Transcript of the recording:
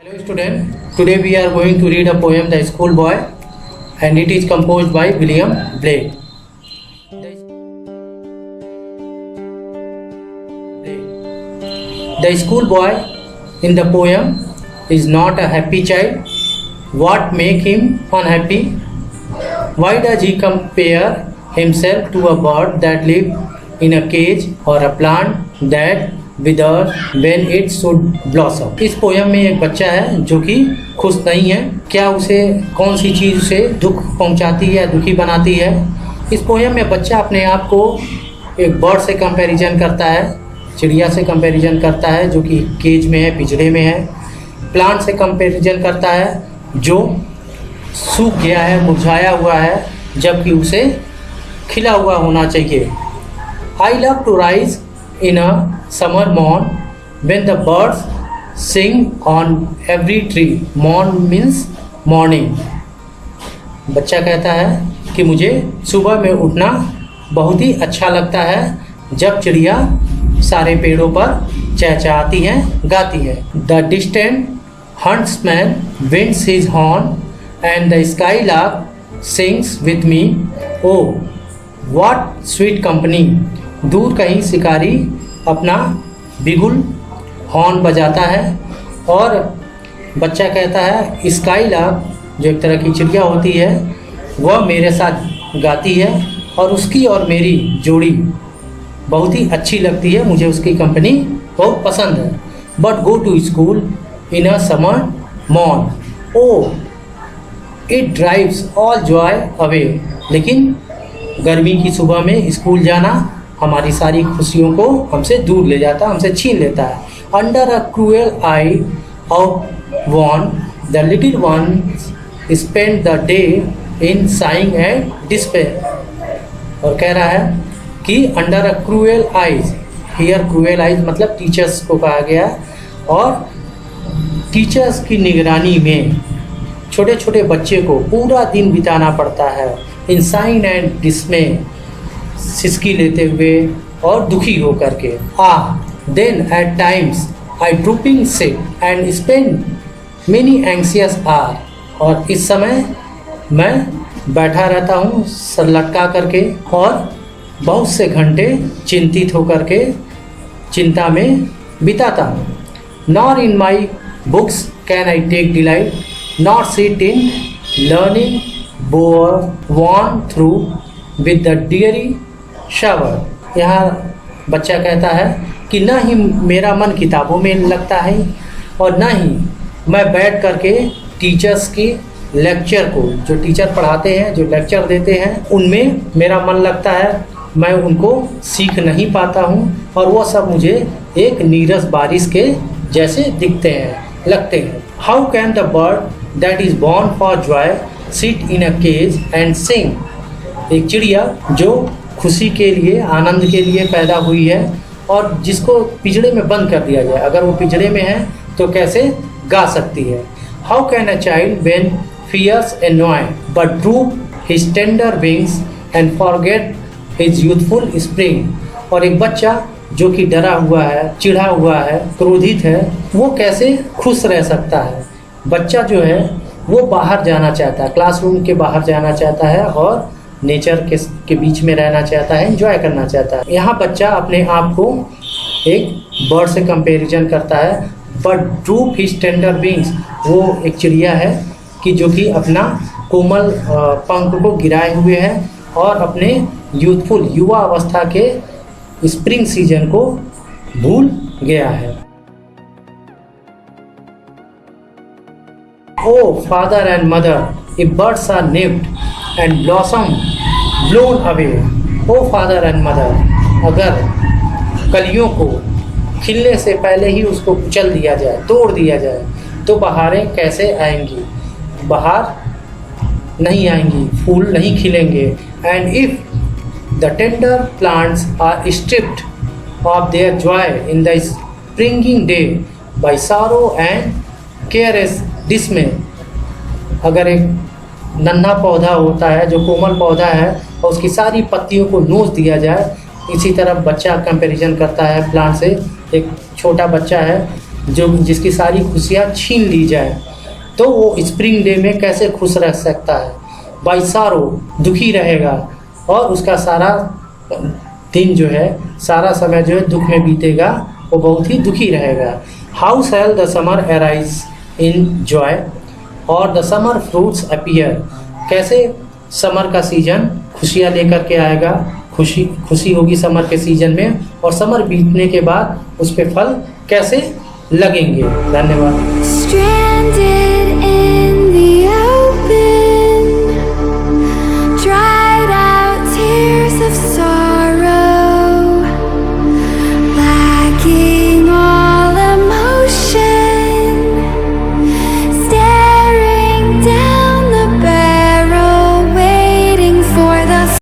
Hello student, today we are going to read a poem The School Boy and it is composed by William Blake. The school boy in the poem is not a happy child. What make him unhappy? Why does he compare himself to a bird that lives in a cage or a plant that withers when it should blossom? इस poem में एक बच्चा है जो कि खुश नहीं है। क्या उसे कौन सी चीज़ उसे दुख पहुंचाती है या दुखी बनाती है? इस पोयम में बच्चा अपने आप को एक बर्ड से कंपैरिजन करता है, चिड़िया से कंपैरिजन करता है जो कि केज में है, पिंजरे में है। प्लांट से कंपैरिजन करता है जो सूख गया है, मुरझाया हुआ है, जबकि उसे खिला हुआ होना चाहिए। I love to rise in a summer morn when the birds sing on every tree. Morn means morning. बच्चा कहता है कि मुझे सुबह में उठना बहुत ही अच्छा लगता है जब चिड़िया सारे पेड़ों पर चहचहाती हैं, गाती है। The distant huntsman winds his horn and the skylark sings with me. Oh, what sweet company. दूर कहीं शिकारी अपना बिगुल हॉर्न बजाता है और बच्चा कहता है स्काई लार्क जो एक तरह की चिड़िया होती है वह मेरे साथ गाती है और उसकी और मेरी जोड़ी बहुत ही अच्छी लगती है, मुझे उसकी कंपनी बहुत पसंद है। But go to school in a summer morn, oh it drives all joy away. लेकिन गर्मी की सुबह में स्कूल जाना हमारी सारी खुशियों को हमसे दूर ले जाता, हमसे छीन लेता है। Under a cruel I of one the little ones spend the day in saying and despair. और कह रहा है कि under a cruel eyes, here cruel eyes मतलब टीचर्स को कहा गया, और टीचर्स की निगरानी में छोटे छोटे बच्चे को पूरा दिन बिताना पड़ता है इन साइन एंड डिस्मे, सिसकी लेते हुए और दुखी होकर के। Then at times I drooping sit and spend many anxious hours. और इस समय मैं बैठा रहता हूँ सर लटका करके और बहुत से घंटे चिंतित होकर के चिंता में बिताता हूँ। Nor in my books can I take delight, not sit in learning bower worn through with the dreary shower. यहाँ बच्चा कहता है कि न ही मेरा मन किताबों में लगता है और न ही मैं बैठ करके टीचर्स की लेक्चर को, जो टीचर पढ़ाते हैं, जो लेक्चर देते हैं, उनमें मेरा मन लगता है। मैं उनको सीख नहीं पाता हूँ और वो सब मुझे एक नीरस बारिश के जैसे दिखते हैं, लगते हैं। How can the bird that is born for joy sit in a cage and sing. एक चिड़िया जो खुशी के लिए, आनंद के लिए पैदा हुई है और जिसको पिंजरे में बंद कर दिया जाए, अगर वो पिंजरे में है तो कैसे गा सकती है। How can a child when fears annoy but droop his tender wings and forget his youthful spring. और एक बच्चा जो कि डरा हुआ है, चिढ़ा हुआ है, क्रोधित है, वो कैसे खुश रह सकता है। बच्चा जो है वो बाहर जाना चाहता है, क्लासरूम के बाहर जाना चाहता है और नेचर के बीच में रहना चाहता है, एंजॉय करना चाहता है। यहाँ बच्चा अपने आप को एक बर्ड से कंपैरिजन करता है। But droop his tender wings, वो एक चिड़िया है कि जो कि अपना कोमल पंख को गिराए हुए है और अपने यूथफुल, युवा अवस्था के स्प्रिंग सीजन को भूल गया है। O father and mother, if birds are nipped and blossom blown away. O father and mother, अगर कलियों को खिलने से पहले ही उसको कुचल दिया जाए, तोड़ दिया जाए, तो बहारें कैसे आएंगी? बहार नहीं आएंगी, फूल नहीं खिलेंगे। And if the tender plants are stripped of their joy in the springing day by sorrow and careless dismay. अगर एक नन्हा पौधा होता है जो कोमल पौधा है और उसकी सारी पत्तियों को नोच दिया जाए, इसी तरह बच्चा कंपैरिजन करता है प्लांट से। एक छोटा बच्चा है जो जिसकी सारी खुशियाँ छीन ली जाए, तो वो स्प्रिंग डे में कैसे खुश रह सकता है? बाई सारो, दुखी रहेगा और उसका सारा दिन जो है, सारा समय जो है दुख में बीतेगा, वो बहुत ही दुखी रहेगा। How shell the summer arise in joy और द समर फ्रूट्स अपीयर, कैसे समर का सीजन खुशियाँ लेकर के आएगा, खुशी होगी समर के सीजन में, और समर बीतने के बाद उस पे फल कैसे लगेंगे। धन्यवाद।